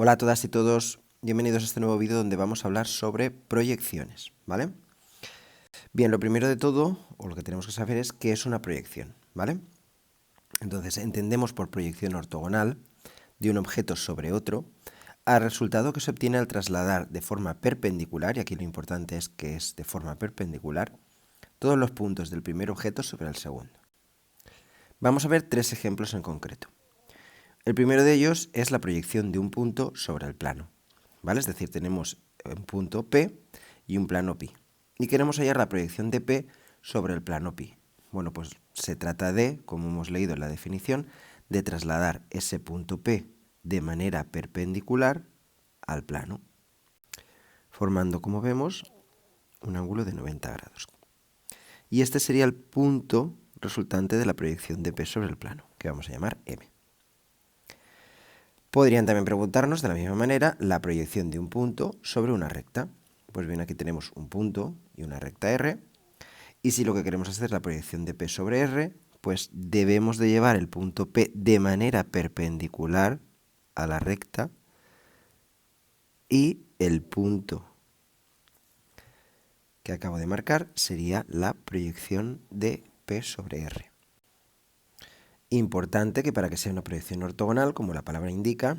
Hola a todas y todos, bienvenidos a este nuevo vídeo donde vamos a hablar sobre proyecciones, ¿vale? Bien, lo primero de todo, o lo que tenemos que saber es qué es una proyección, ¿vale? Entonces, entendemos por proyección ortogonal de un objeto sobre otro al resultado que se obtiene al trasladar de forma perpendicular, y aquí lo importante es que es de forma perpendicular, todos los puntos del primer objeto sobre el segundo. Vamos a ver tres ejemplos en concreto. El primero de ellos es la proyección de un punto sobre el plano, ¿vale? Es decir, tenemos un punto P y un plano pi. Y queremos hallar la proyección de P sobre el plano pi. Bueno, pues se trata de, como hemos leído en la definición, de trasladar ese punto P de manera perpendicular al plano, formando, como vemos, un ángulo de 90 grados. Y este sería el punto resultante de la proyección de P sobre el plano, que vamos a llamar M. Podrían también preguntarnos de la misma manera la proyección de un punto sobre una recta. Pues bien, aquí tenemos un punto y una recta R. Y si lo que queremos hacer es la proyección de P sobre R, pues debemos de llevar el punto P de manera perpendicular a la recta y el punto que acabo de marcar sería la proyección de P sobre R. Importante que para que sea una proyección ortogonal, como la palabra indica,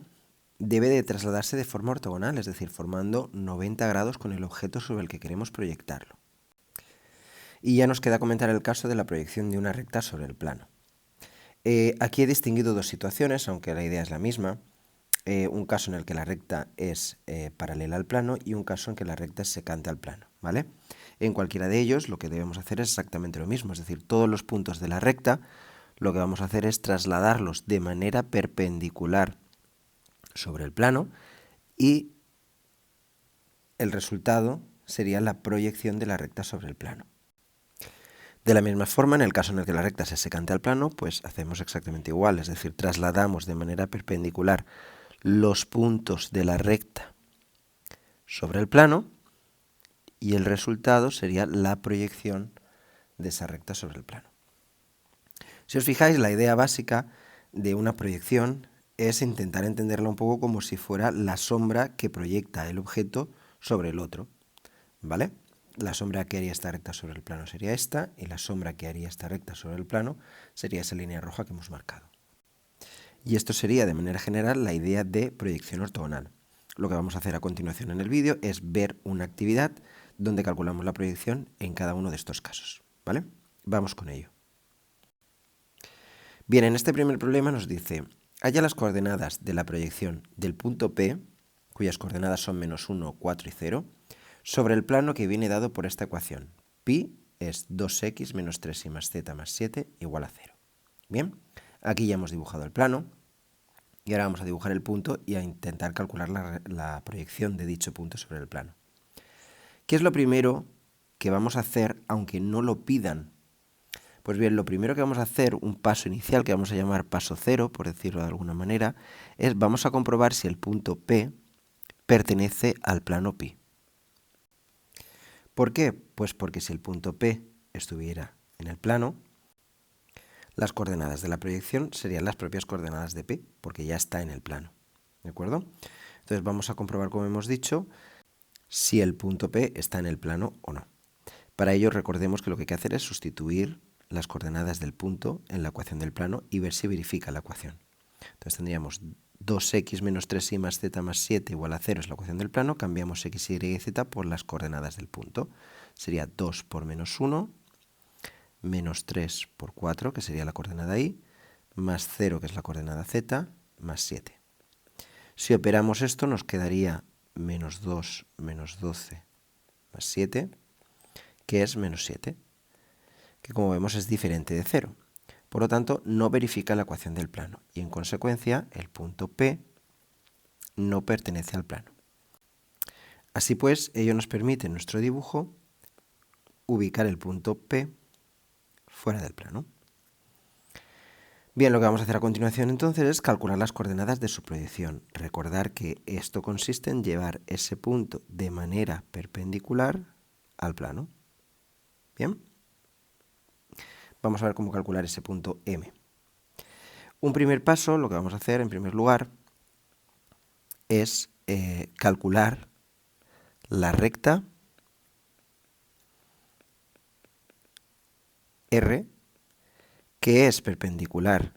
debe de trasladarse de forma ortogonal, es decir, formando 90 grados con el objeto sobre el que queremos proyectarlo. Y ya nos queda comentar el caso de la proyección de una recta sobre el plano. Aquí he distinguido dos situaciones, aunque la idea es la misma. Un caso en el que la recta es paralela al plano y un caso en que la recta es secante al plano, ¿vale? En cualquiera de ellos lo que debemos hacer es exactamente lo mismo, es decir, todos los puntos de la recta lo que vamos a hacer es trasladarlos de manera perpendicular sobre el plano y el resultado sería la proyección de la recta sobre el plano. De la misma forma, en el caso en el que la recta se secante al plano, pues hacemos exactamente igual, es decir, trasladamos de manera perpendicular los puntos de la recta sobre el plano y el resultado sería la proyección de esa recta sobre el plano. Si os fijáis, la idea básica de una proyección es intentar entenderla un poco como si fuera la sombra que proyecta el objeto sobre el otro, ¿vale? La sombra que haría esta recta sobre el plano sería esta, y la sombra que haría esta recta sobre el plano sería esa línea roja que hemos marcado. Y esto sería, de manera general, la idea de proyección ortogonal. Lo que vamos a hacer a continuación en el vídeo es ver una actividad donde calculamos la proyección en cada uno de estos casos, ¿vale? Vamos con ello. Bien, en este primer problema nos dice, halla las coordenadas de la proyección del punto P, cuyas coordenadas son -1, 4 y 0, sobre el plano que viene dado por esta ecuación. Pi es 2x menos 3y más z más 7 igual a 0. Bien, aquí ya hemos dibujado el plano y ahora vamos a dibujar el punto y a intentar calcular la proyección de dicho punto sobre el plano. ¿Qué es lo primero que vamos a hacer aunque no lo pidan? Pues bien, lo primero que vamos a hacer, un paso inicial que vamos a llamar paso cero, por decirlo de alguna manera, es vamos a comprobar si el punto P pertenece al plano pi. ¿Por qué? Pues porque si el punto P estuviera en el plano, las coordenadas de la proyección serían las propias coordenadas de P, porque ya está en el plano. ¿De acuerdo? Entonces vamos a comprobar, como hemos dicho, si el punto P está en el plano o no. Para ello recordemos que lo que hay que hacer es sustituir las coordenadas del punto en la ecuación del plano y ver si verifica la ecuación. Entonces tendríamos 2x menos 3y más z más 7 igual a 0 es la ecuación del plano, cambiamos x, y y z por las coordenadas del punto. Sería 2 por menos 1, menos 3 por 4, que sería la coordenada y, más 0, que es la coordenada z, más 7. Si operamos esto nos quedaría menos 2 menos 12 más 7, que es menos 7, que como vemos es diferente de 0. Por lo tanto, no verifica la ecuación del plano y en consecuencia el punto P no pertenece al plano. Así pues, ello nos permite en nuestro dibujo ubicar el punto P fuera del plano. Bien, lo que vamos a hacer a continuación entonces es calcular las coordenadas de su proyección. Recordar que esto consiste en llevar ese punto de manera perpendicular al plano. Bien. Vamos a ver cómo calcular ese punto M. Un primer paso, lo que vamos a hacer en primer lugar, es calcular la recta R que es perpendicular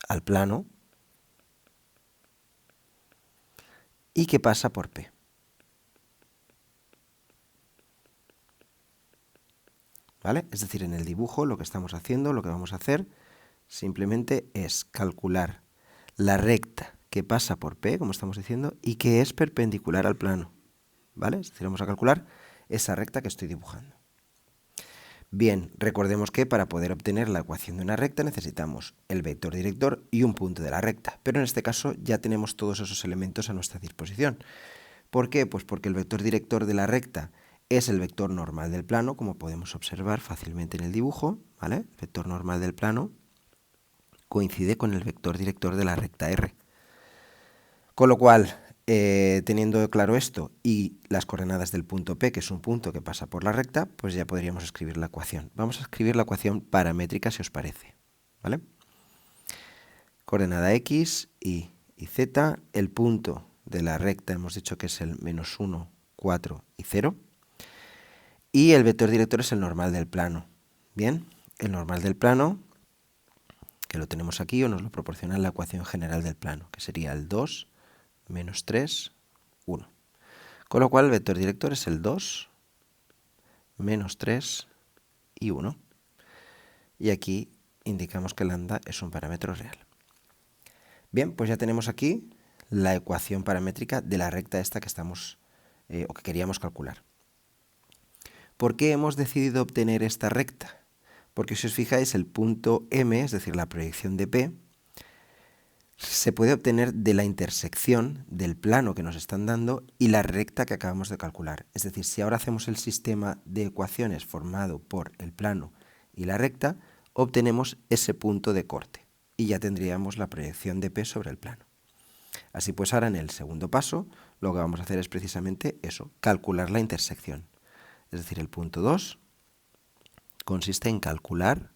al plano y que pasa por P. ¿Vale? Es decir, en el dibujo lo que estamos haciendo, lo que vamos a hacer simplemente es calcular la recta que pasa por P, como estamos diciendo, y que es perpendicular al plano. ¿Vale? Es decir, vamos a calcular esa recta que estoy dibujando. Bien, recordemos que para poder obtener la ecuación de una recta necesitamos el vector director y un punto de la recta, pero en este caso ya tenemos todos esos elementos a nuestra disposición. ¿Por qué? Pues porque el vector director de la recta es el vector normal del plano, como podemos observar fácilmente en el dibujo, ¿vale? El vector normal del plano coincide con el vector director de la recta R. Con lo cual, teniendo claro esto y las coordenadas del punto P, que es un punto que pasa por la recta, pues ya podríamos escribir la ecuación. Vamos a escribir la ecuación paramétrica si os parece, ¿vale? Coordenada X, Y y Z, el punto de la recta hemos dicho que es el menos 1, 4 y 0. Y el vector director es el normal del plano. Bien, el normal del plano, que lo tenemos aquí, o nos lo proporciona la ecuación general del plano, que sería el 2 menos 3, 1. Con lo cual el vector director es el 2, menos 3 y 1. Y aquí indicamos que lambda es un parámetro real. Bien, pues ya tenemos aquí la ecuación paramétrica de la recta esta que estamos o que queríamos calcular. ¿Por qué hemos decidido obtener esta recta? Porque si os fijáis, el punto M, es decir, la proyección de P, se puede obtener de la intersección del plano que nos están dando y la recta que acabamos de calcular. Es decir, si ahora hacemos el sistema de ecuaciones formado por el plano y la recta, obtenemos ese punto de corte y ya tendríamos la proyección de P sobre el plano. Así pues, ahora en el segundo paso, lo que vamos a hacer es precisamente eso, calcular la intersección. Es decir, el punto 2 consiste en calcular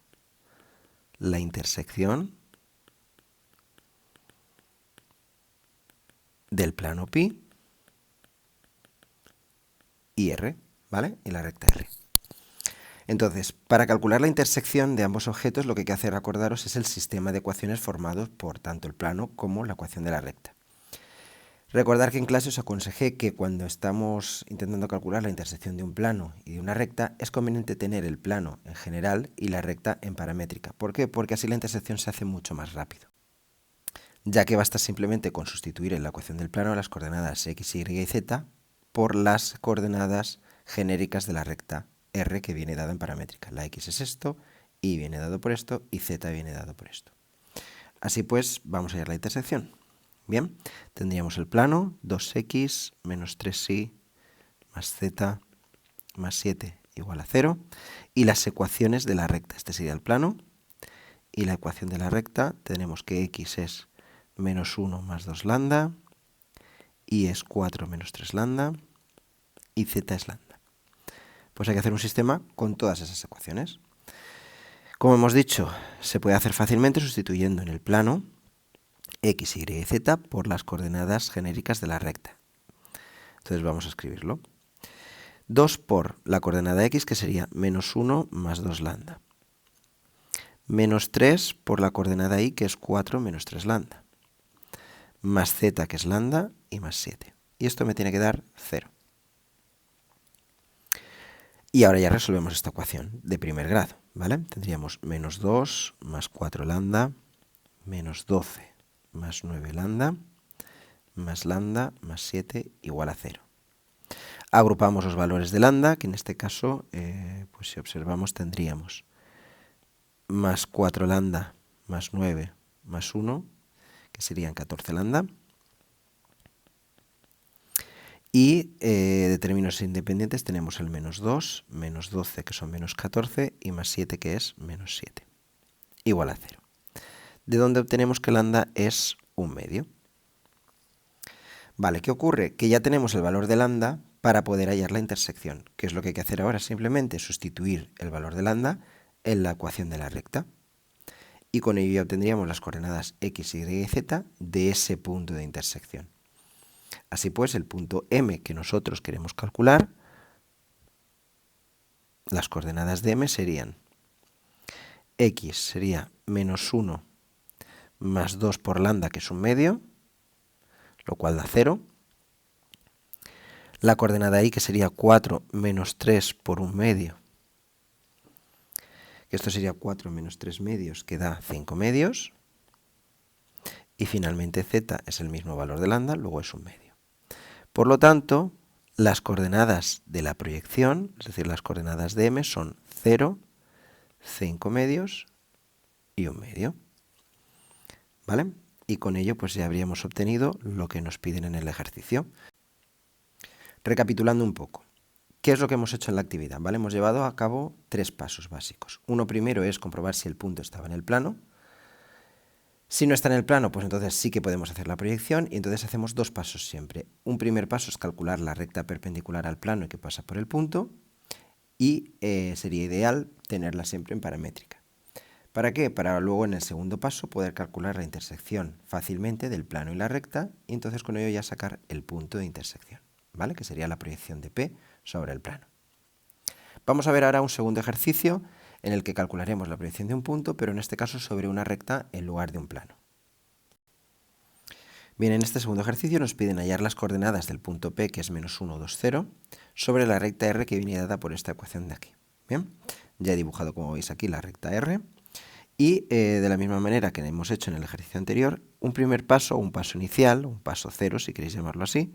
la intersección del plano pi y R, ¿vale? Y la recta R. Entonces, para calcular la intersección de ambos objetos, lo que hay que hacer, acordaros, es el sistema de ecuaciones formados por tanto el plano como la ecuación de la recta. Recordar que en clase os aconsejé que cuando estamos intentando calcular la intersección de un plano y de una recta, es conveniente tener el plano en general y la recta en paramétrica. ¿Por qué? Porque así la intersección se hace mucho más rápido, ya que basta simplemente con sustituir en la ecuación del plano las coordenadas x, y y z por las coordenadas genéricas de la recta R que viene dada en paramétrica. La x es esto, y viene dado por esto, y z viene dado por esto. Así pues, vamos a hallar la intersección. Bien, tendríamos el plano 2x menos 3y más z más 7 igual a 0, y las ecuaciones de la recta. Este sería el plano, y la ecuación de la recta tenemos que x es menos 1 más 2 lambda, y es 4 menos 3 lambda, y z es lambda. Pues hay que hacer un sistema con todas esas ecuaciones. Como hemos dicho, se puede hacer fácilmente sustituyendo en el plano x, y, z por las coordenadas genéricas de la recta. Entonces vamos a escribirlo. 2 por la coordenada x, que sería menos 1 más 2 lambda. Menos 3 por la coordenada y, que es 4 menos 3 lambda. Más z, que es lambda, y más 7. Y esto me tiene que dar 0. Y ahora ya resolvemos esta ecuación de primer grado, ¿vale? Tendríamos menos 2 más 4 lambda, menos 12 más 9 lambda, más lambda más 7 igual a 0. Agrupamos los valores de lambda, que en este caso, pues si observamos, tendríamos más 4 lambda más 9 más 1, que serían 14 lambda. Y de términos independientes tenemos el menos 2, menos 12, que son menos 14, y más 7, que es menos 7, igual a 0. De donde obtenemos que lambda es 1/2. Vale, ¿qué ocurre? Que ya tenemos el valor de lambda para poder hallar la intersección. ¿Qué es lo que hay que hacer ahora? Simplemente sustituir el valor de lambda en la ecuación de la recta. y con ello ya obtendríamos las coordenadas x, y y z de ese punto de intersección. Así pues, el punto M que nosotros queremos calcular, las coordenadas de M serían x sería menos 1 más 2 por lambda, que es un medio, lo cual da 0. La coordenada y, que sería 4 menos 3 por un medio, que esto sería 4 menos 3 medios, que da 5 medios. Y finalmente z es el mismo valor de lambda, luego es un medio. Por lo tanto, las coordenadas de la proyección, es decir, las coordenadas de M, son 0, 5 medios y un medio. ¿Vale? Y con ello pues ya habríamos obtenido lo que nos piden en el ejercicio. Recapitulando un poco, ¿qué es lo que hemos hecho en la actividad? ¿Vale? Hemos llevado a cabo 3 pasos básicos. Uno primero es comprobar si el punto estaba en el plano. Si no está en el plano, pues entonces sí que podemos hacer la proyección, y entonces hacemos 2 pasos siempre. Un primer paso es calcular la recta perpendicular al plano y que pasa por el punto, y sería ideal tenerla siempre en paramétrica. ¿Para qué? Para luego en el segundo paso poder calcular la intersección fácilmente del plano y la recta, y entonces con ello ya sacar el punto de intersección, ¿vale? Que sería la proyección de P sobre el plano. Vamos a ver ahora un segundo ejercicio en el que calcularemos la proyección de un punto, pero en este caso sobre una recta en lugar de un plano. Bien, en este segundo ejercicio nos piden hallar las coordenadas del punto P, que es menos 1, 2, 0, sobre la recta R que viene dada por esta ecuación de aquí. Bien, ya he dibujado, como veis aquí, la recta R. Y de la misma manera que hemos hecho en el ejercicio anterior, un primer paso, un paso inicial, un paso cero, si queréis llamarlo así,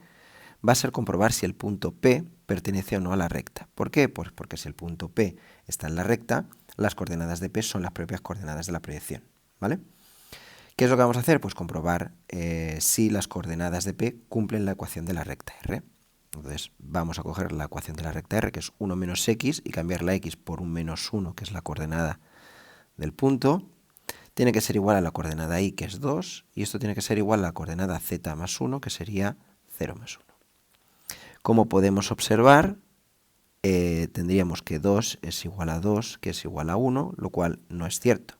va a ser comprobar si el punto P pertenece o no a la recta. ¿Por qué? Pues porque si el punto P está en la recta, las coordenadas de P son las propias coordenadas de la proyección, ¿vale? ¿Qué es lo que vamos a hacer? Pues comprobar si las coordenadas de P cumplen la ecuación de la recta R. Entonces vamos a coger la ecuación de la recta R, que es 1 menos x, y cambiar la x por un menos 1, que es la coordenada del punto. Tiene que ser igual a la coordenada y, que es 2, y esto tiene que ser igual a la coordenada z más 1, que sería 0 más 1. Como podemos observar, tendríamos que 2 es igual a 2, que es igual a 1, lo cual no es cierto.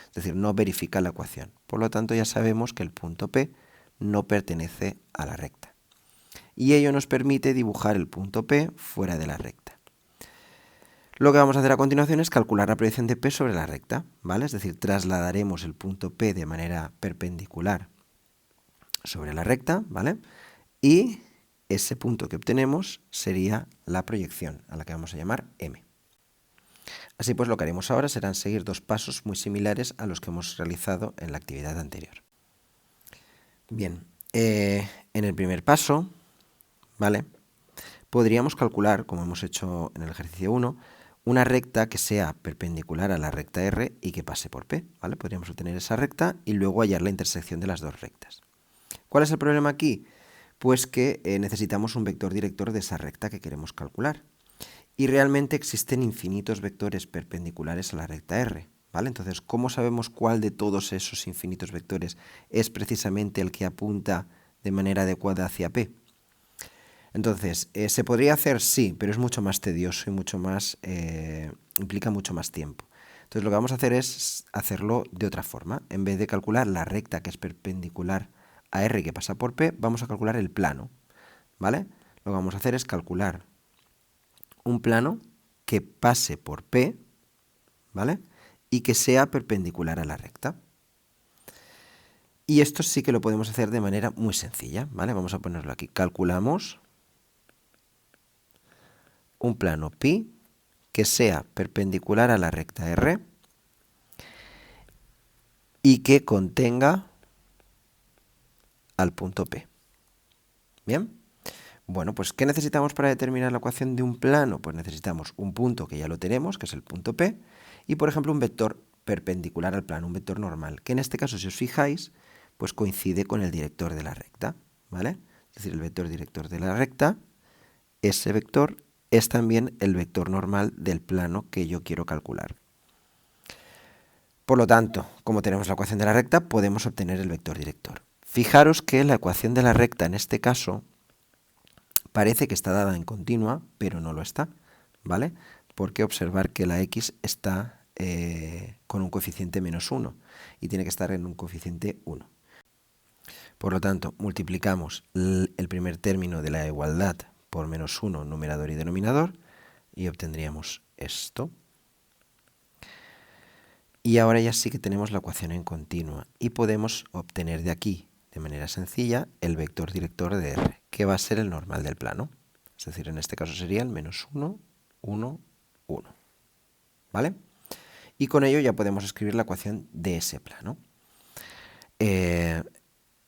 Es decir, no verifica la ecuación. Por lo tanto, ya sabemos que el punto P no pertenece a la recta. Y ello nos permite dibujar el punto P fuera de la recta. Lo que vamos a hacer a continuación es calcular la proyección de P sobre la recta, ¿vale? Es decir, trasladaremos el punto P de manera perpendicular sobre la recta, ¿vale? Y ese punto que obtenemos sería la proyección, a la que vamos a llamar M. Así pues, lo que haremos ahora serán seguir 2 pasos muy similares a los que hemos realizado en la actividad anterior. Bien, en el primer paso, ¿vale? Podríamos calcular, como hemos hecho en el ejercicio 1, una recta que sea perpendicular a la recta R y que pase por P, ¿vale? Podríamos obtener esa recta y luego hallar la intersección de las dos rectas. ¿Cuál es el problema aquí? Pues que necesitamos un vector director de esa recta que queremos calcular. Y realmente existen infinitos vectores perpendiculares a la recta R, ¿vale? Entonces, ¿cómo sabemos cuál de todos esos infinitos vectores es precisamente el que apunta de manera adecuada hacia P? Entonces, ¿se podría hacer? Sí, pero es mucho más tedioso y mucho más, implica mucho más tiempo. Entonces, lo que vamos a hacer es hacerlo de otra forma. En vez de calcular la recta que es perpendicular a R y que pasa por P, vamos a calcular el plano, ¿vale? Lo que vamos a hacer es calcular un plano que pase por P, ¿vale? Y que sea perpendicular a la recta. Y esto sí que lo podemos hacer de manera muy sencilla, ¿vale? Vamos a ponerlo aquí. Calculamos un plano pi que sea perpendicular a la recta R y que contenga al punto P. ¿Bien? Bueno, pues ¿qué necesitamos para determinar la ecuación de un plano? Pues necesitamos un punto que ya lo tenemos, que es el punto P, y por ejemplo un vector perpendicular al plano, un vector normal, que en este caso, si os fijáis, pues coincide con el director de la recta, ¿vale? Es decir, el vector director de la recta, ese vector es también el vector normal del plano que yo quiero calcular. Por lo tanto, como tenemos la ecuación de la recta, podemos obtener el vector director. Fijaros que la ecuación de la recta en este caso parece que está dada en continua, pero no lo está, ¿vale? Porque observar que la x está con un coeficiente menos 1 y tiene que estar en un coeficiente 1. Por lo tanto, multiplicamos el primer término de la igualdad por menos 1, numerador y denominador, y obtendríamos esto. Y ahora ya sí que tenemos la ecuación en continua y podemos obtener de aquí, de manera sencilla, el vector director de R, que va a ser el normal del plano. Es decir, en este caso sería el menos 1, 1, 1. ¿Vale? Y con ello ya podemos escribir la ecuación de ese plano.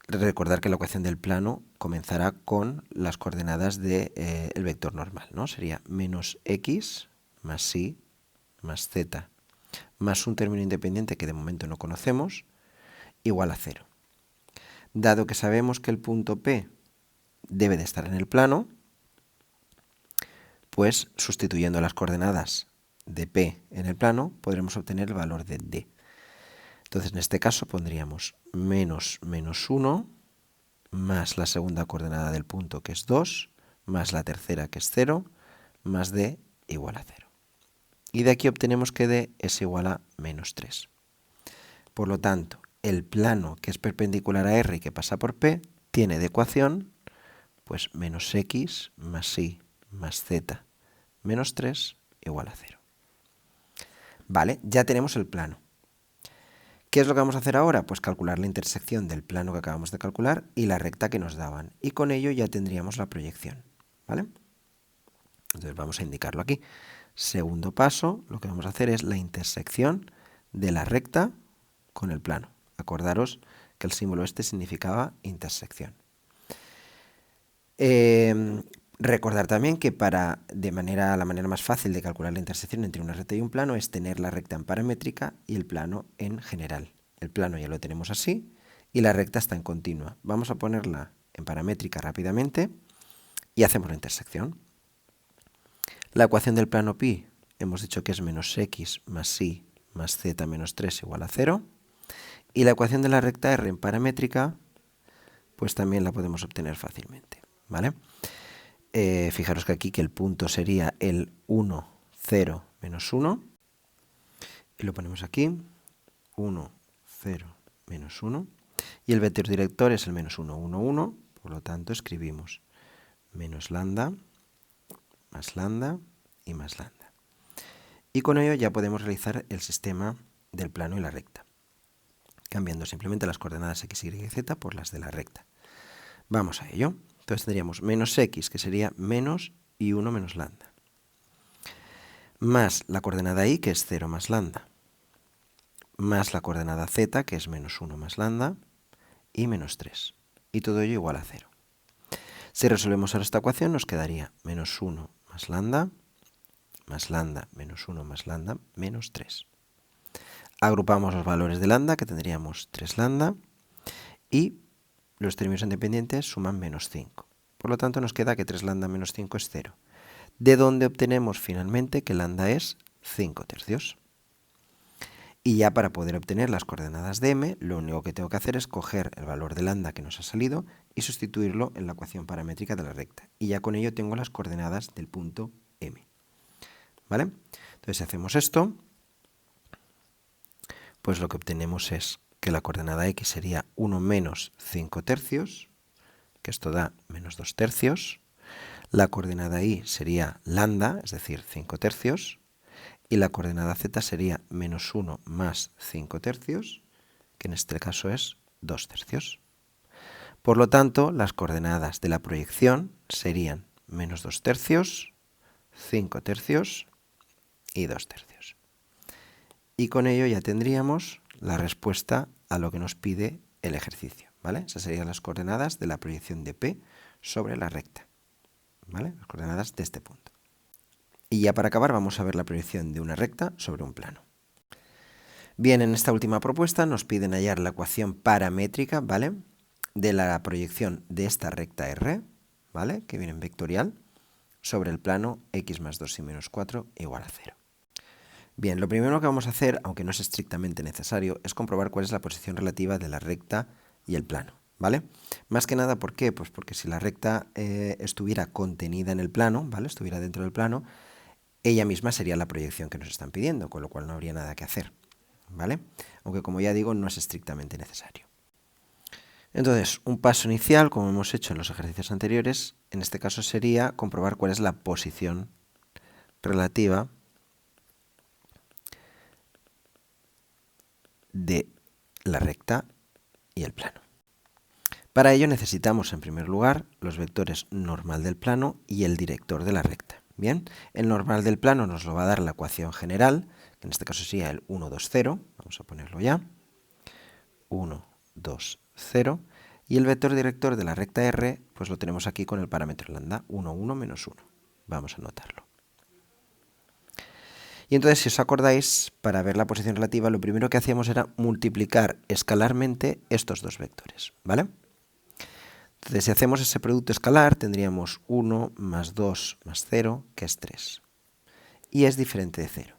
Recordar que la ecuación del plano comenzará con las coordenadas del vector normal, ¿no? Sería menos x más y más z más un término independiente que de momento no conocemos, igual a 0. Dado que sabemos que el punto P debe de estar en el plano, pues sustituyendo las coordenadas de P en el plano, podremos obtener el valor de D. Entonces, en este caso pondríamos menos 1, más la segunda coordenada del punto, que es 2, más la tercera, que es 0, más D igual a 0. Y de aquí obtenemos que D es igual a menos 3. Por lo tanto, el plano que es perpendicular a R y que pasa por P tiene de ecuación pues menos x más y más z menos 3 igual a 0. Vale, ya tenemos el plano. ¿Qué es lo que vamos a hacer ahora? Pues calcular la intersección del plano que acabamos de calcular y la recta que nos daban. Y con ello ya tendríamos la proyección. ¿Vale? Entonces vamos a indicarlo aquí. Segundo paso, lo que vamos a hacer es la intersección de la recta con el plano. Acordaros que el símbolo este significaba intersección. Recordar también que la manera más fácil de calcular la intersección entre una recta y un plano es tener la recta en paramétrica y el plano en general. El plano ya lo tenemos así y la recta está en continua. Vamos a ponerla en paramétrica rápidamente y hacemos la intersección. La ecuación del plano pi hemos dicho que es menos x más y más z menos 3 igual a 0. Y la ecuación de la recta r en paramétrica pues también la podemos obtener fácilmente. ¿Vale? Fijaros que aquí que el punto sería el 1, 0, menos 1. Y lo ponemos aquí. 1, 0, menos 1. Y el vector director es el menos 1, 1, 1. Por lo tanto, escribimos menos lambda, más lambda y más lambda. Y con ello ya podemos realizar el sistema del plano y la recta, cambiando simplemente las coordenadas x, y y z por las de la recta. Vamos a ello. Entonces tendríamos menos x, que sería menos y 1 menos lambda, más la coordenada y, que es 0 más lambda, más la coordenada z, que es menos 1 más lambda, y menos 3. Y todo ello igual a 0. Si resolvemos ahora esta ecuación, nos quedaría menos 1 más lambda menos 1 más lambda, menos 3. Agrupamos los valores de lambda, que tendríamos 3 lambda, y los términos independientes suman menos 5. Por lo tanto, nos queda que 3 lambda menos 5 es 0. De donde obtenemos finalmente que lambda es 5 tercios. Y ya para poder obtener las coordenadas de m, lo único que tengo que hacer es coger el valor de lambda que nos ha salido y sustituirlo en la ecuación paramétrica de la recta. Y ya con ello tengo las coordenadas del punto m. ¿Vale? Entonces, si hacemos esto, pues lo que obtenemos es que la coordenada x sería 1 menos 5 tercios, que esto da menos 2 tercios. La coordenada y sería lambda, es decir, 5 tercios. Y la coordenada z sería menos 1 más 5 tercios, que en este caso es 2 tercios. Por lo tanto, las coordenadas de la proyección serían menos 2 tercios, 5 tercios y 2 tercios. Y con ello ya tendríamos la respuesta a lo que nos pide el ejercicio, ¿vale? Esas serían las coordenadas de la proyección de P sobre la recta, ¿vale? Las coordenadas de este punto. Y ya para acabar vamos a ver la proyección de una recta sobre un plano. Bien, en esta última propuesta nos piden hallar la ecuación paramétrica, ¿vale?, de la proyección de esta recta R, ¿vale?, que viene en vectorial, sobre el plano x más 2 y menos 4 igual a 0. Bien, lo primero que vamos a hacer, aunque no es estrictamente necesario, es comprobar cuál es la posición relativa de la recta y el plano, ¿vale? Más que nada, ¿por qué? Pues porque si la recta estuviera contenida en el plano, ¿vale?, estuviera dentro del plano, ella misma sería la proyección que nos están pidiendo, con lo cual no habría nada que hacer, ¿vale? Aunque como ya digo, no es estrictamente necesario. Entonces, un paso inicial, como hemos hecho en los ejercicios anteriores, en este caso sería comprobar cuál es la posición relativa de la recta y el plano. Para ello necesitamos, en primer lugar, los vectores normal del plano y el director de la recta. Bien, el normal del plano nos lo va a dar la ecuación general, que en este caso sería el 1, 2, 0. Vamos a ponerlo ya. 1, 2, 0. Y el vector director de la recta R, pues lo tenemos aquí con el parámetro lambda, 1, 1, menos 1. Vamos a anotarlo. Y entonces, si os acordáis, para ver la posición relativa, lo primero que hacíamos era multiplicar escalarmente estos dos vectores, ¿vale? Entonces, si hacemos ese producto escalar, tendríamos 1 más 2 más 0, que es 3. Y es diferente de 0.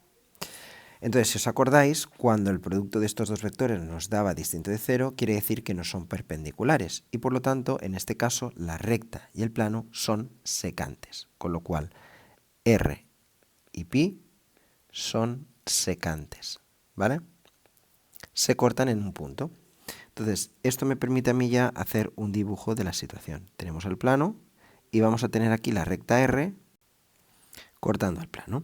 Entonces, si os acordáis, cuando el producto de estos dos vectores nos daba distinto de 0, quiere decir que no son perpendiculares. Y por lo tanto, en este caso, la recta y el plano son secantes. Con lo cual, R y pi son secantes, ¿vale? Se cortan en un punto. Entonces, esto me permite a mí ya hacer un dibujo de la situación. Tenemos el plano y vamos a tener aquí la recta R cortando el plano.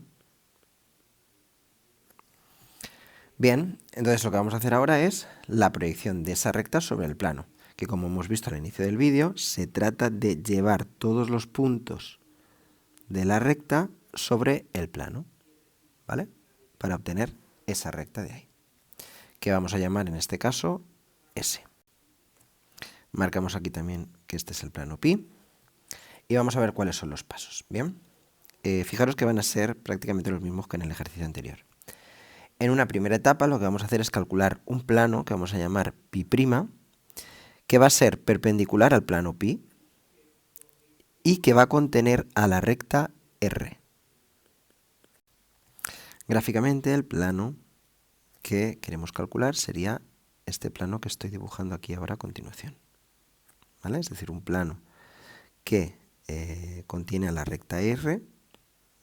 Bien, entonces lo que vamos a hacer ahora es la proyección de esa recta sobre el plano, que como hemos visto al inicio del vídeo, se trata de llevar todos los puntos de la recta sobre el plano, ¿vale? Para obtener esa recta de ahí, que vamos a llamar en este caso S. Marcamos aquí también que este es el plano pi y vamos a ver cuáles son los pasos. Bien, fijaros que van a ser prácticamente los mismos que en el ejercicio anterior. En una primera etapa lo que vamos a hacer es calcular un plano que vamos a llamar pi', que va a ser perpendicular al plano pi y que va a contener a la recta R. Gráficamente el plano que queremos calcular sería este plano que estoy dibujando aquí ahora a continuación, ¿vale? Es decir, un plano que contiene a la recta R.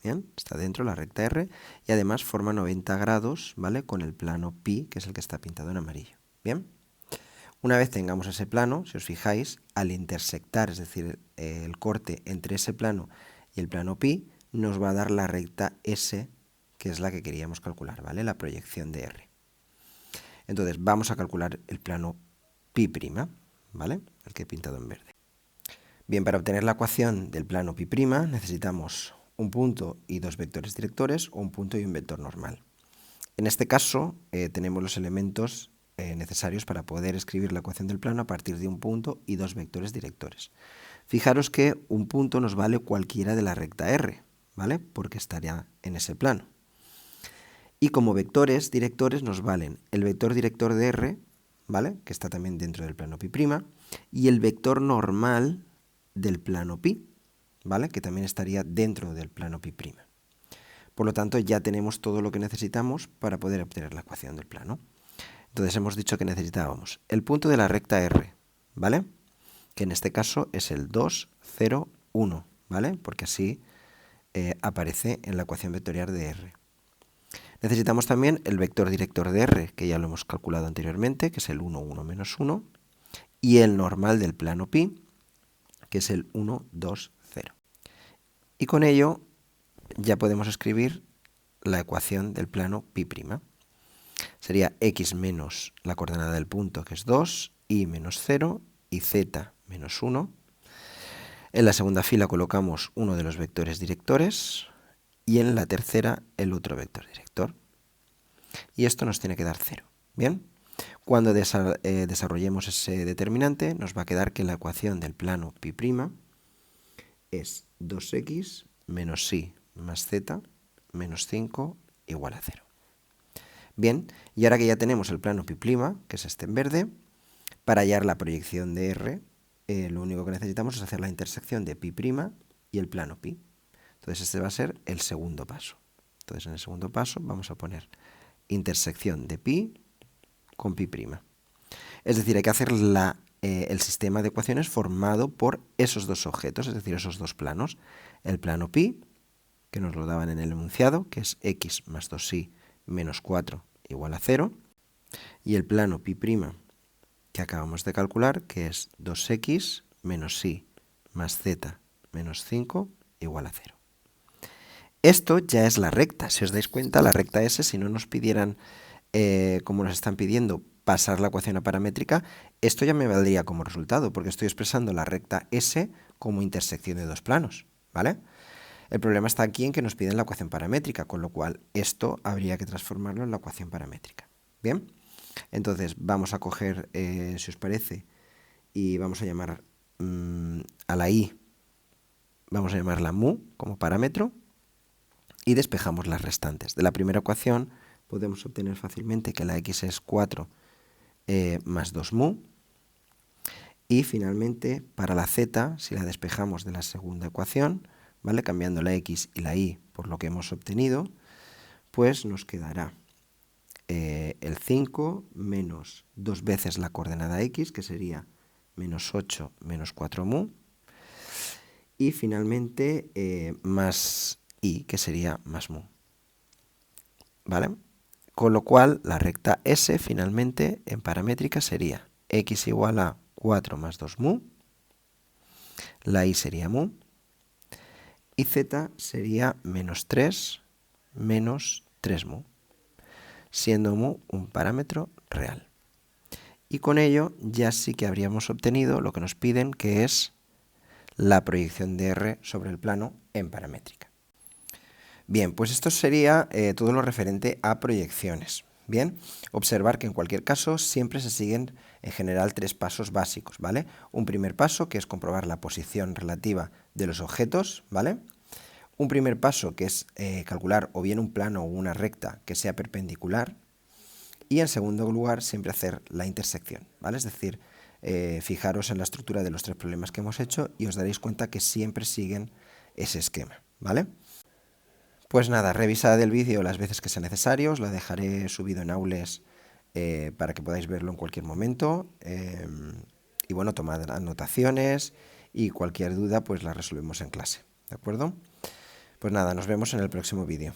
Bien, está dentro de la recta R y además forma 90 grados, ¿vale? Con el plano pi, que es el que está pintado en amarillo. Bien, una vez tengamos ese plano, si os fijáis, al intersectar, es decir, el corte entre ese plano y el plano pi, nos va a dar la recta S, que es la que queríamos calcular, ¿vale? La proyección de R. Entonces, vamos a calcular el plano pi', ¿vale? El que he pintado en verde. Bien, para obtener la ecuación del plano pi' necesitamos un punto y dos vectores directores o un punto y un vector normal. En este caso tenemos los elementos necesarios para poder escribir la ecuación del plano a partir de un punto y dos vectores directores. Fijaros que un punto nos vale cualquiera de la recta R, ¿vale? Porque estaría en ese plano. Y como vectores directores nos valen el vector director de R, ¿vale? Que está también dentro del plano pi', y el vector normal del plano pi, ¿vale? Que también estaría dentro del plano pi'. Por lo tanto, ya tenemos todo lo que necesitamos para poder obtener la ecuación del plano. Entonces hemos dicho que necesitábamos el punto de la recta R, ¿vale? Que en este caso es el 2, 0, 1, ¿vale? Porque así aparece en la ecuación vectorial de R. Necesitamos también el vector director de R, que ya lo hemos calculado anteriormente, que es el 1, 1, menos 1, y el normal del plano pi, que es el 1, 2, 0. Y con ello ya podemos escribir la ecuación del plano pi'. Sería x menos la coordenada del punto, que es 2, y menos 0, y z menos 1. En la segunda fila colocamos uno de los vectores directores, y en la tercera el otro vector director. Y esto nos tiene que dar 0. Bien, cuando desarrollemos ese determinante, nos va a quedar que la ecuación del plano pi' es 2x menos y más z menos 5 igual a 0. Bien, y ahora que ya tenemos el plano pi', que es este en verde, para hallar la proyección de R, lo único que necesitamos es hacer la intersección de pi' y el plano pi. Entonces este va a ser el segundo paso. Entonces en el segundo paso vamos a poner intersección de pi con pi'. Es decir, hay que hacer el sistema de ecuaciones formado por esos dos objetos, es decir, esos dos planos, el plano pi que nos lo daban en el enunciado, que es x más 2y menos 4 igual a 0, y el plano pi' que acabamos de calcular, que es 2x menos y más z menos 5 igual a 0. Esto ya es la recta. Si os dais cuenta, la recta S, si no nos pidieran, como nos están pidiendo, pasar la ecuación a paramétrica, esto ya me valdría como resultado, porque estoy expresando la recta S como intersección de dos planos, ¿vale? El problema está aquí en que nos piden la ecuación paramétrica, con lo cual esto habría que transformarlo en la ecuación paramétrica. ¿Bien? Entonces vamos a coger, si os parece, y vamos a llamar a la y, vamos a llamarla mu como parámetro, y despejamos las restantes. De la primera ecuación podemos obtener fácilmente que la x es 4 más 2 mu, y finalmente para la z, si la despejamos de la segunda ecuación, ¿vale? Cambiando la x y la y por lo que hemos obtenido, pues nos quedará el 5 menos 2 veces la coordenada x, que sería menos 8 menos 4 mu, y finalmente más y, que sería más mu. ¿Vale? Con lo cual, la recta S finalmente en paramétrica sería x igual a 4 más 2 mu, la y sería mu, y z sería menos 3 menos 3 mu, siendo mu un parámetro real. Y con ello ya sí que habríamos obtenido lo que nos piden, que es la proyección de R sobre el plano en paramétrica. Bien, pues esto sería todo lo referente a proyecciones. Bien, observar que en cualquier caso siempre se siguen en general 3 pasos básicos, ¿vale? Un primer paso, que es comprobar la posición relativa de los objetos, ¿vale? Un primer paso, que es calcular o bien un plano o una recta que sea perpendicular. Y en segundo lugar, siempre hacer la intersección, ¿vale? Es decir, fijaros en la estructura de los 3 problemas que hemos hecho y os daréis cuenta que siempre siguen ese esquema, ¿vale? Pues nada, revisad el vídeo las veces que sea necesario, os lo dejaré subido en Aules para que podáis verlo en cualquier momento. Y bueno, tomad anotaciones y cualquier duda pues la resolvemos en clase, ¿de acuerdo? Pues nada, nos vemos en el próximo vídeo.